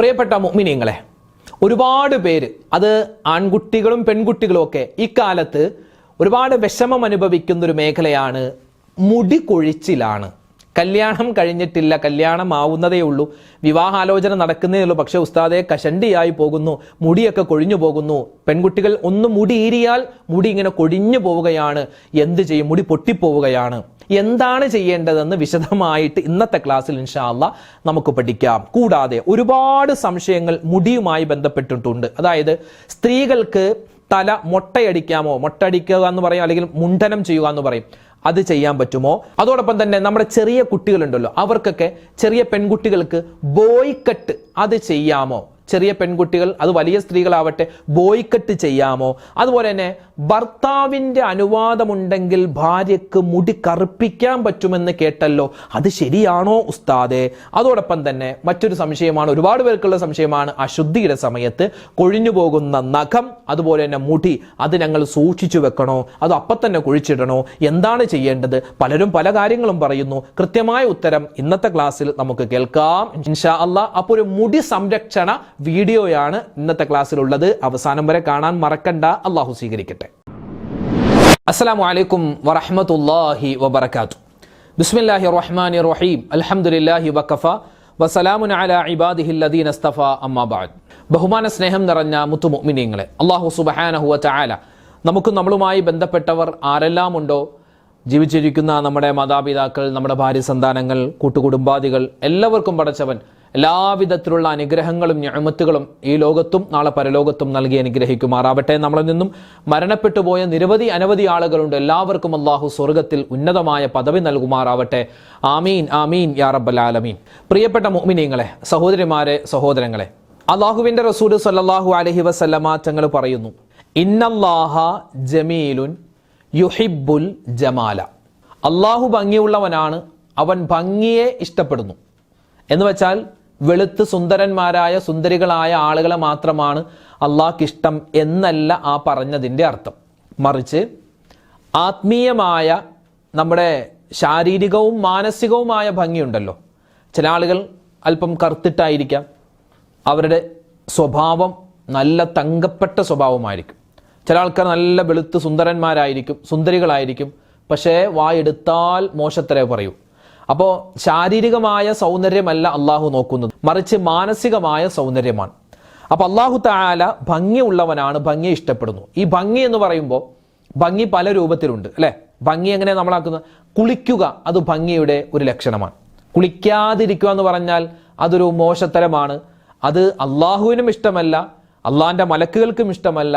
പ്രിയപ്പെട്ട മുഅ്മിനീങ്ങളെ, ഒരുപാട് പേര്, അത് ആൺകുട്ടികളും പെൺകുട്ടികളും ഒക്കെ ഇക്കാലത്ത് ഒരുപാട് വിഷമം അനുഭവിക്കുന്ന ഒരു മേഖലയാണ് മുടി കൊഴിച്ചിലാണ്. കല്യാണം കഴിഞ്ഞിട്ടില്ല, കല്യാണം ആവുന്നതേ ഉള്ളൂ, വിവാഹാലോചന നടക്കുന്നതേ ഉള്ളൂ, പക്ഷെ ഉസ്താദെ കഷണ്ടിയായി പോകുന്നു, മുടിയൊക്കെ കൊഴിഞ്ഞു പോകുന്നു. പെൺകുട്ടികൾ ഒന്ന് മുടി ഈരിയാൽ മുടി ഇങ്ങനെ കൊഴിഞ്ഞു പോവുകയാണ്, എന്ത് ചെയ്യും, മുടി പൊട്ടിപ്പോവുകയാണ്. എന്താണ് ചെയ്യേണ്ടതെന്ന് വിശദമായിട്ട് ഇന്നത്തെ ക്ലാസ്സിൽ ഇൻഷാ അല്ലാഹ് നമുക്ക് പഠിക്കാം. കൂടാതെ ഒരുപാട് സംശയങ്ങൾ മുടിയുമായി ബന്ധപ്പെട്ടിട്ടുണ്ട്. അതായത് സ്ത്രീകൾക്ക് തല മൊട്ടയടിക്കാമോ, മൊട്ടയടിക്കുക എന്ന് പറയും, അല്ലെങ്കിൽ മുണ്ഡനം ചെയ്യുക എന്ന് പറയും, അത് ചെയ്യാൻ പറ്റുമോ? അതോടൊപ്പം തന്നെ നമ്മുടെ ചെറിയ കുട്ടികളുണ്ടല്ലോ, അവർക്കൊക്കെ, ചെറിയ പെൺകുട്ടികൾക്ക് ബോയ് കട്ട് അത് ചെയ്യാമോ? ചെറിയ പെൺകുട്ടികൾ, അത് വലിയ സ്ത്രീകളാവട്ടെ, ബോയ് കട്ട് ചെയ്യാമോ? അതുപോലെ തന്നെ ഭർത്താവിൻ്റെ അനുവാദമുണ്ടെങ്കിൽ ഭാര്യയ്ക്ക് മുടി കറുപ്പിക്കാൻ പറ്റുമെന്ന് കേട്ടല്ലോ, അത് ശരിയാണോ ഉസ്താദെ? അതോടൊപ്പം തന്നെ മറ്റൊരു സംശയമാണ്, ഒരുപാട് പേർക്കുള്ള സംശയമാണ്, അശുദ്ധിയുടെ സമയത്ത് കൊഴിഞ്ഞു പോകുന്ന നഖം, അതുപോലെ തന്നെ മുടി, അത് ഞങ്ങൾ സൂക്ഷിച്ചു വെക്കണോ, അത് അപ്പം തന്നെ കുഴിച്ചിടണോ, എന്താണ് ചെയ്യേണ്ടത്? പലരും പല കാര്യങ്ങളും പറയുന്നു. കൃത്യമായ ഉത്തരം ഇന്നത്തെ ക്ലാസ്സിൽ നമുക്ക് കേൾക്കാം ഇൻഷാ അല്ലാഹ്. അപ്പോൾ ഒരു മുടി സംരക്ഷണ വീഡിയോയാണ് ഇന്നത്തെ ക്ലാസ്സിലുള്ളത്. അവസാനം വരെ കാണാൻ മറക്കണ്ട. അള്ളാഹു സ്വീകരിക്കട്ടെ. അസ്സലാമു അലൈക്കും വറഹ്മത്തുള്ളാഹി വബറകാതുഹു. ബിസ്മില്ലാഹിർ റഹ്മാനിർ റഹീം. അൽഹംദുലില്ലാഹി വഖഫ വസലാമുൻ അലാ ഇബാദിഹിൽ ലദീന ഇസ്തഫ. അമ്മാ ബഅദ്. ബഹുമാന സ്നേഹം നിറഞ്ഞ മുത്തു മുഅ്മിനീങ്ങളെ, അല്ലാഹു സുബ്ഹാനഹു വ തആല നമുക്ക് നമ്മളുമായി ബന്ധപ്പെട്ടവർ ആരെല്ലാം ഉണ്ടോ, ജീവിച്ചിരിക്കുന്ന നമ്മുടെ മാതാപിതാക്കൾ, നമ്മുടെ ഭാര്യ സന്താനങ്ങൾ, കൂട്ടുകുടുംബാദികൾ, എല്ലാവർക്കും പടച്ചവൻ എല്ലാവിധത്തിലുള്ള അനുഗ്രഹങ്ങളും നിഅമത്തുകളും ഈ ലോകത്തും നാളെ പരലോകത്തും നൽകി അനുഗ്രഹിക്കുമാറാവട്ടെ. നമ്മളിൽ നിന്നും മരണപ്പെട്ടു പോയ അനവധി ആളുകളുണ്ട്. എല്ലാവർക്കും അല്ലാഹു സ്വർഗത്തിൽ ഉന്നതമായ പദവി നൽകുമാറാവട്ടെ. ആമീൻ ആമീൻ യാ റബ്ബൽ ആലമീൻ. പ്രിയപ്പെട്ട മുഅ്മിനീങ്ങളെ, സഹോദരിമാരെ, സഹോദരങ്ങളെ, അല്ലാഹുവിൻ്റെ റസൂൽ സ്വല്ലല്ലാഹു അലൈഹി വസല്ലമ തങ്ങൾ പറയുന്നു, ഇന്നല്ലാഹ ജമീലുൻ യുഹിബ്ബുൽ ജമാല. അല്ലാഹു ഭംഗിയുള്ളവനാണ്, അവൻ ഭംഗിയെ ഇഷ്ടപ്പെടുന്നു. എന്ന് വെച്ചാൽ വെളുത്ത് സുന്ദരന്മാരായ സുന്ദരികളായ ആളുകളെ മാത്രമാണ് അള്ളാഹ്ക്ക് ഇഷ്ടം എന്നല്ല ആ പറഞ്ഞതിൻ്റെ അർത്ഥം. മറിച്ച് ആത്മീയമായ, നമ്മുടെ ശാരീരികവും മാനസികവുമായ ഭംഗിയുണ്ടല്ലോ. ചില ആളുകൾ അല്പം കറുത്തിട്ടായിരിക്കാം, അവരുടെ സ്വഭാവം നല്ല തങ്കപ്പെട്ട സ്വഭാവമായിരിക്കും. ചില ആൾക്കാർ നല്ല വെളുത്ത് സുന്ദരന്മാരായിരിക്കും, സുന്ദരികളായിരിക്കും, പക്ഷേ വായെടുത്താൽ മോശത്തരേ പറയൂ. അപ്പോൾ ശാരീരികമായ സൗന്ദര്യമല്ല അള്ളാഹു നോക്കുന്നത്, മറിച്ച് മാനസികമായ സൗന്ദര്യമാണ്. അപ്പോൾ അള്ളാഹു തആല ഭംഗിയുള്ളവനാണ്, ഭംഗിയെ ഇഷ്ടപ്പെടുന്നു. ഈ ഭംഗി എന്ന് പറയുമ്പോൾ ഭംഗി പല രൂപത്തിലുണ്ട് അല്ലേ? ഭംഗി എങ്ങനെ നമ്മളാക്കുന്നത്? കുളിക്കുക, അത് ഭംഗിയുടെ ഒരു ലക്ഷണമാണ്. കുളിക്കാതിരിക്കുക എന്ന് പറഞ്ഞാൽ അതൊരു മോശത്തരമാണ്. അത് അള്ളാഹുവിനും ഇഷ്ടമല്ല, അള്ളാഹിൻ്റെ മലക്കുകൾക്കും ഇഷ്ടമല്ല,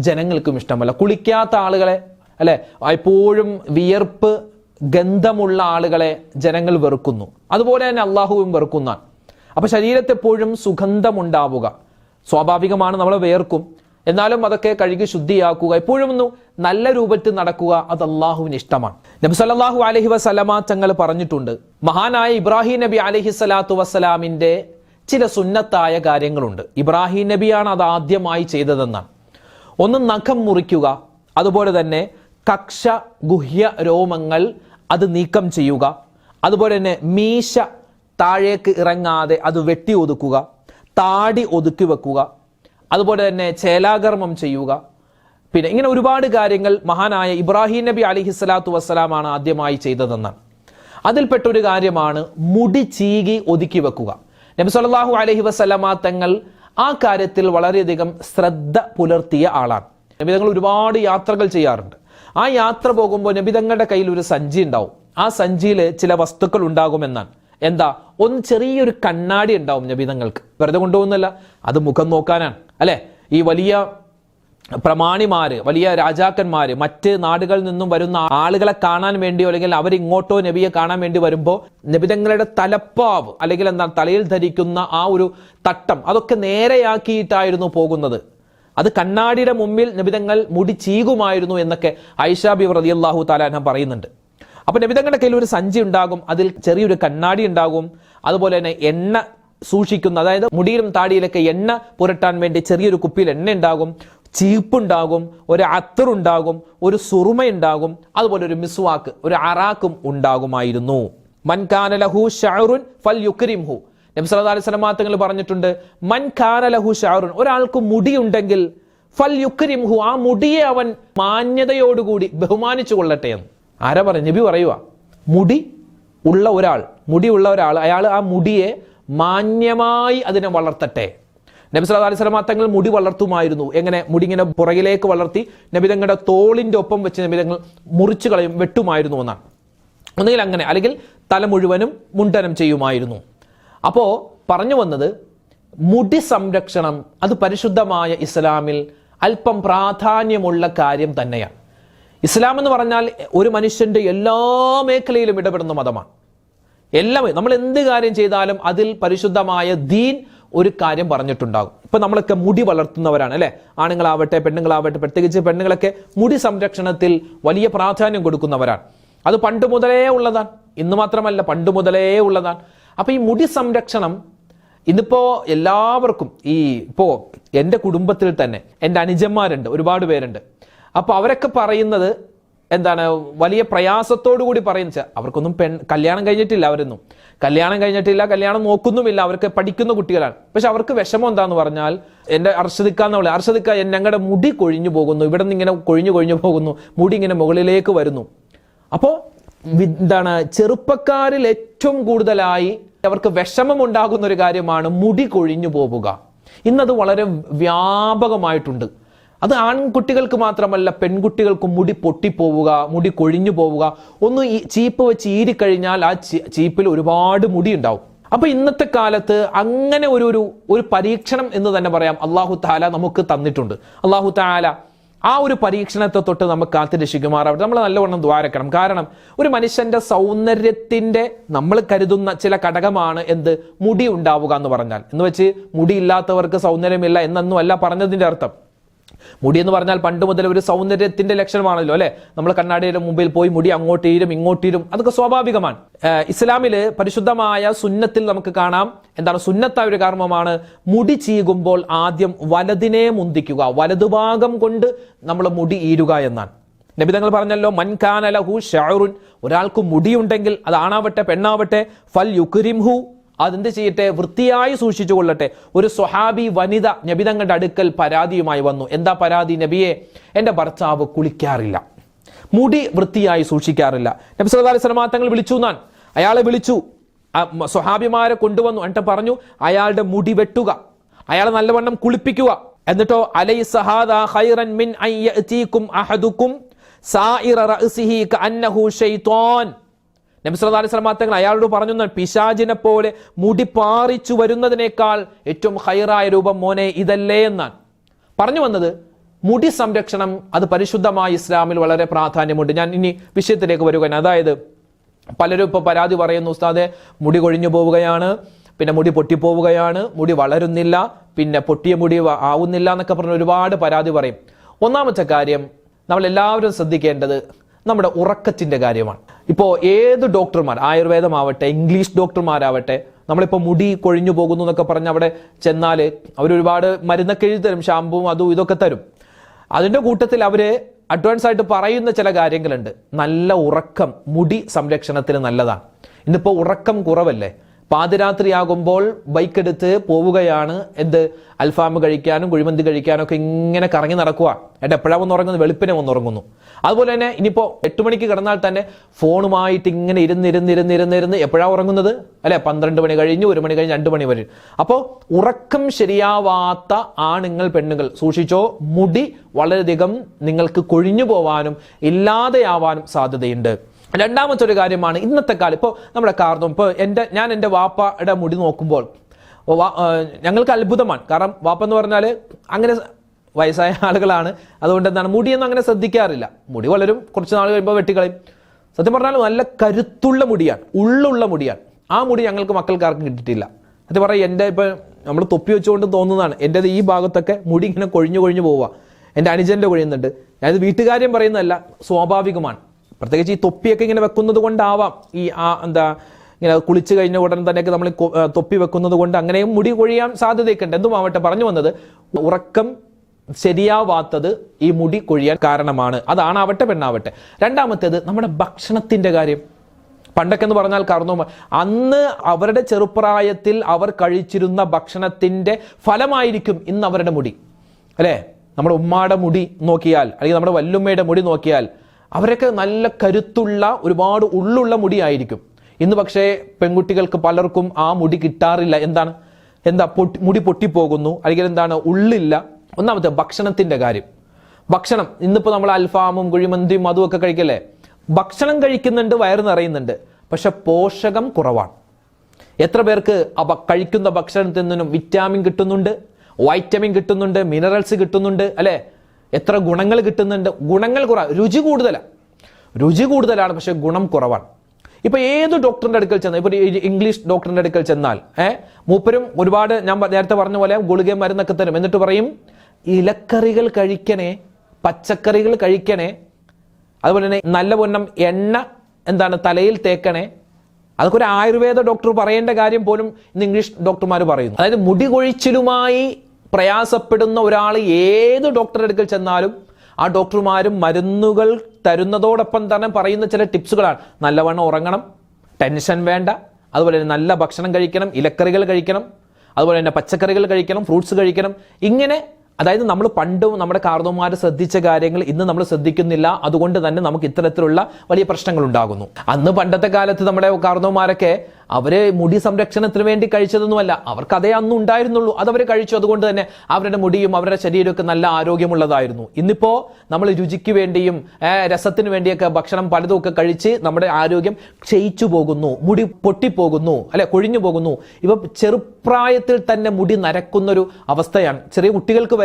ജനങ്ങൾക്കും ഇഷ്ടമല്ല. കുളിക്കാത്ത ആളുകളെ അല്ലെ, എപ്പോഴും വിയർപ്പ് ഗന്ധമുള്ള ആളുകളെ ജനങ്ങൾ വെറുക്കുന്നു. അതുപോലെ തന്നെ അള്ളാഹുവും വെറുക്കുന്നതാണ്. അപ്പൊ ശരീരത്തെപ്പോഴും സുഗന്ധമുണ്ടാവുക സ്വാഭാവികമാണ്. നമ്മൾ വേർക്കും, എന്നാലും അതൊക്കെ കഴുകി ശുദ്ധിയാക്കുക, എപ്പോഴും ഒന്ന് നല്ല രൂപത്തിൽ നടക്കുക, അത് അള്ളാഹുവിന് ഇഷ്ടമാണ്. നബി സല്ലല്ലാഹു അലൈഹി വസല്ലമ തങ്ങൾ പറഞ്ഞിട്ടുണ്ട്, മഹാനായ ഇബ്രാഹിം നബി അലൈഹി സ്വലാത്തു വസ്സലാമിന്റെ ചില സുന്നത്തായ കാര്യങ്ങളുണ്ട്. ഇബ്രാഹിം നബിയാണ് അത് ആദ്യമായി ചെയ്തതെന്നാണ്. ഒന്ന് നഖം മുറിക്കുക, അതുപോലെ തന്നെ കക്ഷ ഗുഹ്യ രോമങ്ങൾ അത് നീക്കം ചെയ്യുക, അതുപോലെ തന്നെ മീശ താഴേക്ക് ഇറങ്ങാതെ അത് വെട്ടി ഒതുക്കുക, താടി ഒതുക്കി വെക്കുക, അതുപോലെ തന്നെ ചേലാകർമ്മം ചെയ്യുക. പിന്നെ ഇങ്ങനെ ഒരുപാട് കാര്യങ്ങൾ മഹാനായ ഇബ്രാഹിം നബി അലൈഹിസ്സലാത്തു വസ്സലാമാണ് ആദ്യമായി ചെയ്തതെന്നാണ്. അതിൽപ്പെട്ടൊരു കാര്യമാണ് മുടി ചീകി ഒതുക്കി വെക്കുക. നബി സല്ലല്ലാഹു അലൈഹി വസല്ലമ തങ്ങൾ ആ കാര്യത്തിൽ വളരെയധികം ശ്രദ്ധ പുലർത്തിയ ആളാണ്. നബി തങ്ങൾ ഒരുപാട് യാത്രകൾ ചെയ്യാറുണ്ട്. ആ യാത്ര പോകുമ്പോൾ നബി തങ്ങളുടെ കയ്യിൽ ഒരു സഞ്ചി ഉണ്ടാവും. ആ സഞ്ചിയിൽ ചില വസ്തുക്കൾ ഉണ്ടാകുമെന്നാണ്. എന്താ? ഒന്ന് ചെറിയൊരു കണ്ണാടി ഉണ്ടാവും നബി തങ്ങൾക്ക്. വെറുതെ കൊണ്ടുപോകുന്നല്ല, അത് മുഖം നോക്കാനാണ് അല്ലെ. ഈ വലിയ പ്രമാണിമാര്, വലിയ രാജാക്കന്മാര്, മറ്റ് നാടുകളിൽ നിന്നും വരുന്ന ആളുകളെ കാണാൻ വേണ്ടിയോ അല്ലെങ്കിൽ അവരിങ്ങോട്ടോ നബിയെ കാണാൻ വേണ്ടി വരുമ്പോൾ നബി തങ്ങളുടെ തലപ്പാവ് അല്ലെങ്കിൽ എന്താ തലയിൽ ധരിക്കുന്ന ആ ഒരു തട്ടം, അതൊക്കെ നേരെയാക്കിയിട്ടായിരുന്നു പോകുന്നത്. അത് കണ്ണാടിയുടെ മുമ്പിൽ നബിതങ്ങൾ മുടി ചീകുമായിരുന്നു എന്നൊക്കെ ആയിഷ ബിവി റളിയല്ലാഹു തആല അൻഹ പറയുന്നുണ്ട്. അപ്പൊ നബിതങ്ങളുടെ കയ്യിൽ ഒരു സഞ്ചി ഉണ്ടാകും, അതിൽ ചെറിയൊരു കണ്ണാടി ഉണ്ടാകും, അതുപോലെ തന്നെ എണ്ണ സൂക്ഷിക്കുന്ന, അതായത് മുടിയിലും താടിയിലൊക്കെ എണ്ണ പുരട്ടാൻ വേണ്ടി ചെറിയൊരു കുപ്പിയിൽ എണ്ണ ഉണ്ടാകും, ചീപ്പുണ്ടാകും, ഒരു അത്തറുണ്ടാകും, ഒരു സുറുമയുണ്ടാകും, അതുപോലെ ഒരു മിസ്വാക്ക്, ഒരു അറാക്കും ഉണ്ടാകുമായിരുന്നു. മൻ കാന ലഹു ശഅറുൻ ഫൽയുക്രിംഹു. നബി സല്ലല്ലാഹു അലൈഹി വസല്ലം തങ്ങൾ പറഞ്ഞിട്ടുണ്ട്, മൻ കാന ലഹു ശഅറുൻ, ഒരാൾക്ക് മുടിയുണ്ടെങ്കിൽ ഫൽ യുക്രിംഹു, ആ മുടിയെ അവൻ മാന്യതയോടുകൂടി ബഹുമാനിച്ചു കൊള്ളട്ടെ എന്ന്. ആരാ പറഞ്ഞു? നബി പറയുക, മുടിയുള്ള ഒരാൾ അയാൾ ആ മുടിയെ മാന്യമായി അതിനെ വളർത്തട്ടെ. നബി സല്ലല്ലാഹു അലൈഹി വസല്ലം തങ്ങൾ മുടി വളർത്തുമായിരുന്നു. എങ്ങനെ? മുടി ഇങ്ങനെ പുറകിലേക്ക് വളർത്തി നബി തങ്ങളുടെ തോളിന്റെ ഒപ്പം വെച്ച് നബി തങ്ങൾ മുറിച്ചു കളയും, വെട്ടുമായിരുന്നു എന്നാണ്. ഒന്നുകിൽ അങ്ങനെ, അല്ലെങ്കിൽ തല മുഴുവനും മുണ്ടനം ചെയ്യുമായിരുന്നു. അപ്പോ പറഞ്ഞു വന്നത്, മുടി സംരക്ഷണം അത് പരിശുദ്ധമായ ഇസ്ലാമിൽ അല്പം പ്രാധാന്യമുള്ള കാര്യം തന്നെയാണ്. ഇസ്ലാം എന്ന് പറഞ്ഞാൽ ഒരു മനുഷ്യന്റെ എല്ലാ മേഖലയിലും ഇടപെടുന്ന മതമാണ്. നമ്മൾ എന്ത് കാര്യം ചെയ്താലും അതിൽ പരിശുദ്ധമായ ദീൻ ഒരു കാര്യം പറഞ്ഞിട്ടുണ്ടാകും. ഇപ്പൊ നമ്മളൊക്കെ മുടി വളർത്തുന്നവരാണ് അല്ലെ, ആണുങ്ങളാവട്ടെ പെണ്ണുങ്ങളാവട്ടെ, പ്രത്യേകിച്ച് പെണ്ണുങ്ങളൊക്കെ മുടി സംരക്ഷണത്തിൽ വലിയ പ്രാധാന്യം കൊടുക്കുന്നവരാണ്. അത് പണ്ട് മുതലേ ഉള്ളതാണ്, ഇന്ന് മാത്രമല്ല പണ്ട് മുതലേ ഉള്ളതാണ്. അപ്പൊ ഈ മുടി സംരക്ഷണം ഇന്നിപ്പോ എല്ലാവർക്കും, ഇപ്പോ എൻ്റെ കുടുംബത്തിൽ തന്നെ എൻ്റെ അനുജന്മാരുണ്ട്, ഒരുപാട് പേരുണ്ട്. അപ്പൊ അവരൊക്കെ പറയുന്നത് എന്താണ്, വലിയ പ്രയാസത്തോടു കൂടി പറയുന്നത്, അവർക്കൊന്നും കല്യാണം കഴിഞ്ഞിട്ടില്ല, കല്യാണം നോക്കുന്നുമില്ല, അവർക്ക് പഠിക്കുന്ന കുട്ടികളാണ്. പക്ഷെ അവർക്ക് വിഷമം എന്താന്ന് പറഞ്ഞാൽ, എൻ്റെ അർഷദിക്ക ഞങ്ങളുടെ മുടി കൊഴിഞ്ഞു പോകുന്നു, ഇവിടെ നിന്ന് ഇങ്ങനെ കൊഴിഞ്ഞു പോകുന്നു, മുടി ഇങ്ങനെ മുകളിലേക്ക് വരുന്നു. അപ്പോ എന്താണ്, ചെറുപ്പക്കാരിൽ ഏറ്റവും കൂടുതലായി അവർക്ക് വിഷമം ഉണ്ടാകുന്ന ഒരു കാര്യമാണ് മുടി കൊഴിഞ്ഞു പോവുക. ഇന്നത് വളരെ വ്യാപകമായിട്ടുണ്ട്. അത് ആൺകുട്ടികൾക്ക് മാത്രമല്ല, പെൺകുട്ടികൾക്കും മുടി പൊട്ടിപ്പോവുക, മുടി കൊഴിഞ്ഞു പോവുക. ഒന്ന് ചീപ്പ് വെച്ച് ഈരിക്കഴിഞ്ഞാൽ ആ ചീപ്പിൽ ഒരുപാട് മുടി ഉണ്ടാവും. അപ്പൊ ഇന്നത്തെ കാലത്ത് അങ്ങനെ ഒരു പരീക്ഷണം എന്ന് തന്നെ പറയാം അല്ലാഹു തആല നമുക്ക് തന്നിട്ടുണ്ട്. അല്ലാഹു തആല ആ ഒരു പരീക്ഷണത്തെ തൊട്ട് നമുക്ക് കാത്തു രക്ഷിക്കുമാറാവട്ടെ. നമ്മൾ നല്ലവണ്ണം ദ്വാരക്കണം. കാരണം ഒരു മനുഷ്യന്റെ സൗന്ദര്യത്തിന്റെ നമ്മൾ കരുതുന്ന ചില ഘടകമാണ് എന്ത്, മുടി ഉണ്ടാവുക എന്ന് പറഞ്ഞാൽ. എന്ന് വെച്ച് മുടിയില്ലാത്തവർക്ക് സൗന്ദര്യമില്ല എന്നൊന്നും അല്ല പറഞ്ഞതിന്റെ അർത്ഥം. മുടി എന്ന് പറഞ്ഞാൽ പണ്ട് മുതൽ ഒരു സൗന്ദര്യത്തിന്റെ ലക്ഷണമാണല്ലോ അല്ലെ. നമ്മൾ കണ്ണാടിയുടെ മുമ്പിൽ പോയി മുടി അങ്ങോട്ടീരും ഇങ്ങോട്ടീരും, അതൊക്കെ സ്വാഭാവികമാണ്. ഇസ്ലാമില് പരിശുദ്ധമായ സുന്നത്തിൽ നമുക്ക് കാണാം, എന്താണ് സുന്നത്തായ ഒരു കർമ്മമാണ് മുടി ചീകുമ്പോൾ ആദ്യം വലതിനെ മുന്തിക്കുക, വലതുഭാഗം കൊണ്ട് നമ്മൾ മുടി ഈരുക എന്നാണ്. നബി തങ്ങൾ പറഞ്ഞല്ലോ, മൻ കാന ലഹു ശഅറുൻ, ഒരാൾക്ക് മുടിയുണ്ടെങ്കിൽ അത് ആണാവട്ടെ പെണ്ണാവട്ടെ, ഫൽ യുക്രിംഹു, അതെന്ത് ചെയ്യട്ടെ, വൃത്തിയായി സൂക്ഷിച്ചു കൊള്ളട്ടെ. ഒരു സ്വഹാബി വനിത നബി തങ്ങളുടെ അടുക്കൽ പരാതിയുമായി വന്നു. എന്താ പരാതി? നബിയെ, എൻ്റെ ഭർത്താവ് കുളിക്കാറില്ല, മുടി വൃത്തിയായി സൂക്ഷിക്കാറില്ല. നബി സല്ലല്ലാഹു അലൈഹി വസല്ലം തങ്ങൾ വിളിച്ചു എന്നാണ്. അയാളെ വിളിച്ചു, സ്വഹാബിമാരെ കൊണ്ടുവന്നു. എന്നിട്ട് പറഞ്ഞു, അയാളുടെ മുടി വെട്ടുക, അയാളെ നല്ലവണ്ണം കുളിപ്പിക്കുക. എന്നിട്ടോ, അലൈസ ഹാദാ ഖൈറൻ മിൻ അൻ യഅതീകും അഹദുകും സായിറ റഅസിഹി കഅന്നഹു ശൈത്വാൻ. നബി സല്ലല്ലാഹു അലൈഹി വസല്ലം തങ്ങൾ അയാളോട് പറഞ്ഞു, പിശാചിനെ പോലെ മുടി പാറിച്ചു വരുന്നതിനേക്കാൾ ഏറ്റവും ഖൈറായ രൂപം മോനെ ഇതല്ലേ എന്നാണ് പറഞ്ഞു വന്നത്. മുടി സംരക്ഷണം അത് പരിശുദ്ധമായ ഇസ്ലാമിൽ വളരെ പ്രാധാന്യമുണ്ട്. ഞാൻ ഇനി വിഷയത്തിലേക്ക് വരികയാണ്. അതായത് പലരും ഇപ്പോൾ പരാതി പറയുന്നു, ഉസ്താദെ മുടി കൊഴിഞ്ഞു പോവുകയാണ്, പിന്നെ മുടി പൊട്ടിപ്പോവുകയാണ്, മുടി വളരുന്നില്ല, പിന്നെ പൊട്ടിയ മുടി ആവുന്നില്ല എന്നൊക്കെ പറഞ്ഞ് ഒരുപാട് പരാതി പറയും. ഒന്നാമത്തെ കാര്യം നമ്മൾ എല്ലാവരും ശ്രദ്ധിക്കേണ്ടത് നമ്മുടെ ഉറക്കത്തിന്റെ കാര്യമാണ്. ഇപ്പോൾ ഏത് ഡോക്ടർമാർ, ആയുർവേദമാവട്ടെ ഇംഗ്ലീഷ് ഡോക്ടർമാരാവട്ടെ, നമ്മളിപ്പോൾ മുടി കൊഴിഞ്ഞു പോകുന്നു എന്നൊക്കെ പറഞ്ഞ് അവിടെ ചെന്നാൽ അവരൊരുപാട് മരുന്നൊക്കെ എഴുതി തരും, ഷാമ്പുവും അതും ഇതൊക്കെ തരും. അതിൻ്റെ കൂട്ടത്തിൽ അവര് അഡ്വാൻസ് ആയിട്ട് പറയുന്ന ചില കാര്യങ്ങളുണ്ട്. നല്ല ഉറക്കം മുടി സംരക്ഷണത്തിന് നല്ലതാണ്. ഇന്നിപ്പോൾ ഉറക്കം കുറവല്ലേ, പാതിരാത്രിയാകുമ്പോൾ ബൈക്ക് എടുത്ത് പോവുകയാണ്, അൽഫാം കഴിക്കാനും കുഴിമന്തി കഴിക്കാനും ഒക്കെ ഇങ്ങനെ കറങ്ങി നടക്കുക. എപ്പോഴാണ് ഒന്ന് ഉറങ്ങുന്നത്? വെളുപ്പിനെ ഒന്ന് ഉറങ്ങുന്നു. അതുപോലെ തന്നെ ഇനിയിപ്പോൾ 8 മണിക്ക് കിടന്നാൽ തന്നെ ഫോണുമായിട്ട് ഇങ്ങനെ ഇരുന്ന് എപ്പോഴാണ് ഉറങ്ങുന്നത് അല്ലെ? 12 മണി കഴിഞ്ഞ് 1 മണി കഴിഞ്ഞ് 2 മണി വരെ. അപ്പോൾ ഉറക്കം ശരിയാവാത്ത ആണുങ്ങൾ പെണ്ണുങ്ങൾ സൂക്ഷിച്ചോ, മുടി വളരെയധികം നിങ്ങൾക്ക് കൊഴിഞ്ഞു പോവാനും ഇല്ലാതെയാവാനും സാധ്യതയുണ്ട്. രണ്ടാമത്തെ ഒരു കാര്യമാണ് ഇന്നത്തെ കാലം. ഇപ്പോൾ നമ്മുടെ കാർന്നും ഇപ്പോൾ ഞാൻ എൻ്റെ വാപ്പയുടെ മുടി നോക്കുമ്പോൾ ഞങ്ങൾക്ക് അത്ഭുതമാണ്. കാരണം വാപ്പ എന്ന് പറഞ്ഞാൽ അങ്ങനെ വയസ്സായ ആളുകളാണ്, അതുകൊണ്ട് എന്താണ് മുടിയൊന്നും അങ്ങനെ ശ്രദ്ധിക്കാറില്ല. മുടി വളരും, കുറച്ച് നാൾ കഴിയുമ്പോൾ വെട്ടിക്കളയും. സത്യം പറഞ്ഞാൽ നല്ല കരുത്തുള്ള മുടിയാണ്, ഉള്ളുള്ള മുടിയാണ്. ആ മുടി ഞങ്ങൾക്ക് മക്കൾക്കാർക്കും കിട്ടിയിട്ടില്ല. അത് പറയാം, എൻ്റെ ഇപ്പം നമ്മൾ തൊപ്പി വെച്ചുകൊണ്ട് തോന്നുന്നതാണ്, എൻ്റെത് ഈ ഭാഗത്തൊക്കെ മുടി ഇങ്ങനെ കൊഴിഞ്ഞു പോവുക. എൻ്റെ അനുജൻ്റെ കൊഴിയുന്നുണ്ട്. ഞാനിത് വീട്ടുകാര്യം പറയുന്നതല്ല, സ്വാഭാവികമാണ്. പ്രത്യേകിച്ച് ഈ തൊപ്പിയൊക്കെ ഇങ്ങനെ വെക്കുന്നത് കൊണ്ടാവാം, ഈ ഇങ്ങനെ കുളിച്ച് കഴിഞ്ഞ ഉടൻ തന്നെയൊക്കെ നമ്മൾ തൊപ്പി വെക്കുന്നത് കൊണ്ട് അങ്ങനെയും മുടി കൊഴിയാൻ സാധ്യതയൊക്കെ ഉണ്ട്. എന്തുമാവട്ടെ, പറഞ്ഞു വന്നത് ഉറക്കം ശരിയാവാത്തത് ഈ മുടി കൊഴിയാൻ കാരണമാണ്. അതാണാവട്ടെ പെണ്ണാവട്ടെ. രണ്ടാമത്തേത് നമ്മുടെ ഭക്ഷണത്തിന്റെ കാര്യം. പണ്ടൊക്കെ എന്ന് പറഞ്ഞാൽ കാർന്നോമാർ അന്ന് അവരുടെ ചെറുപ്രായത്തിൽ അവർ കഴിച്ചിരുന്ന ഭക്ഷണത്തിന്റെ ഫലമായിരിക്കും ഇന്ന് അവരുടെ മുടി, അല്ലേ? നമ്മുടെ ഉമ്മാടെ മുടി നോക്കിയാൽ, അല്ലെങ്കിൽ നമ്മുടെ വല്ലുമ്മയുടെ മുടി നോക്കിയാൽ അവരൊക്കെ നല്ല കരുത്തുള്ള ഒരുപാട് ഉള്ളുള്ള മുടിയായിരിക്കും. ഇന്ന് പക്ഷേ പെൺകുട്ടികൾക്ക് പലർക്കും ആ മുടി കിട്ടാറില്ല. എന്താ മുടി പൊട്ടിപ്പോകുന്നു, അല്ലെങ്കിൽ എന്താണ്, ഉള്ളില്ല. ഒന്നാമത്തെ ഭക്ഷണത്തിന്റെ കാര്യം. ഭക്ഷണം ഇന്നിപ്പോൾ നമ്മൾ അൽഫാമും കുഴിമന്തിയും അതും ഒക്കെ കഴിക്കല്ലേ? ഭക്ഷണം കഴിക്കുന്നുണ്ട്, വയറ് നിറയുന്നുണ്ട്, പക്ഷെ പോഷകം കുറവാണ്. എത്ര പേർക്ക് കഴിക്കുന്ന ഭക്ഷണത്തിൽ നിന്നും വിറ്റാമിൻ കിട്ടുന്നുണ്ട്, വൈറ്റമിൻ കിട്ടുന്നുണ്ട്, മിനറൽസ് കിട്ടുന്നുണ്ട്, അല്ലേ? എത്ര ഗുണങ്ങൾ കിട്ടുന്നുണ്ട്? ഗുണങ്ങൾ രുചി കൂടുതലാണ്, പക്ഷെ ഗുണം കുറവാണ്. ഇപ്പൊ ഏത് ഡോക്ടറിന്റെ അടുക്കൽ ചെന്നാൽ, ഇപ്പൊ ഇംഗ്ലീഷ് ഡോക്ടറിന്റെ അടുക്കൽ ചെന്നാൽ മൂപ്പരും ഒരുപാട്, ഞാൻ നേരത്തെ പറഞ്ഞ പോലെ ഗുളിക മരുന്നൊക്കെ തരും. എന്നിട്ട് പറയും ഇലക്കറികൾ കഴിക്കണേ, പച്ചക്കറികൾ കഴിക്കണേ, അതുപോലെ തന്നെ നല്ല പൊന്നം എണ്ണ തലയിൽ തേക്കണേ. അതൊക്കെ ഒരു ആയുർവേദ ഡോക്ടർ പറയേണ്ട കാര്യം പോലും ഇന്ന് ഇംഗ്ലീഷ് ഡോക്ടർമാർ പറയുന്നു. അതായത് മുടി കൊഴിച്ചിലുമായി പ്രയാസപ്പെടുന്ന ഒരാൾ ഏത് ഡോക്ടറുടെ അടുക്കൽ ചെന്നാലും ആ ഡോക്ടർമാരും മരുന്നുകൾ തരുന്നതോടൊപ്പം തന്നെ പറയുന്ന ചില ടിപ്സുകളാണ്. നല്ലവണ്ണം ഉറങ്ങണം, ടെൻഷൻ വേണ്ട, അതുപോലെ തന്നെ നല്ല ഭക്ഷണം കഴിക്കണം, ഇലക്കറികൾ കഴിക്കണം, അതുപോലെ തന്നെ പച്ചക്കറികൾ കഴിക്കണം, ഫ്രൂട്ട്സ് കഴിക്കണം. ഇങ്ങനെ അതായത് നമ്മൾ പണ്ടും നമ്മുടെ കാർന്നോമാർ ശ്രദ്ധിച്ച കാര്യങ്ങൾ ഇന്ന് നമ്മൾ ശ്രദ്ധിക്കുന്നില്ല. അതുകൊണ്ട് തന്നെ നമുക്ക് ഇത്തരത്തിലുള്ള വലിയ പ്രശ്നങ്ങൾ ഉണ്ടാകുന്നു. അന്ന് പണ്ടത്തെ കാലത്ത് നമ്മുടെ കാർന്നോമാരൊക്കെ അവര് മുടി സംരക്ഷണത്തിന് വേണ്ടി കഴിച്ചതൊന്നുമല്ല, അവർക്ക് അതേ അന്ന് ഉണ്ടായിരുന്നുള്ളൂ, അതവർ കഴിച്ചു. അതുകൊണ്ട് തന്നെ അവരുടെ മുടിയും അവരുടെ ശരീരമൊക്കെ നല്ല ആരോഗ്യമുള്ളതായിരുന്നു. ഇന്നിപ്പോ നമ്മൾ രുചിക്ക് വേണ്ടിയും രസത്തിന് വേണ്ടിയൊക്കെ ഭക്ഷണം പലതും ഒക്കെ കഴിച്ച് നമ്മുടെ ആരോഗ്യം ക്ഷയിച്ചു പോകുന്നു, മുടി പൊട്ടിപ്പോകുന്നു, അല്ലെ, കൊഴിഞ്ഞു പോകുന്നു. ഇപ്പൊ ചെറുപ്രായത്തിൽ തന്നെ മുടി നരക്കുന്നൊരു അവസ്ഥയാണ്. ചെറിയ കുട്ടികൾക്ക് വരെ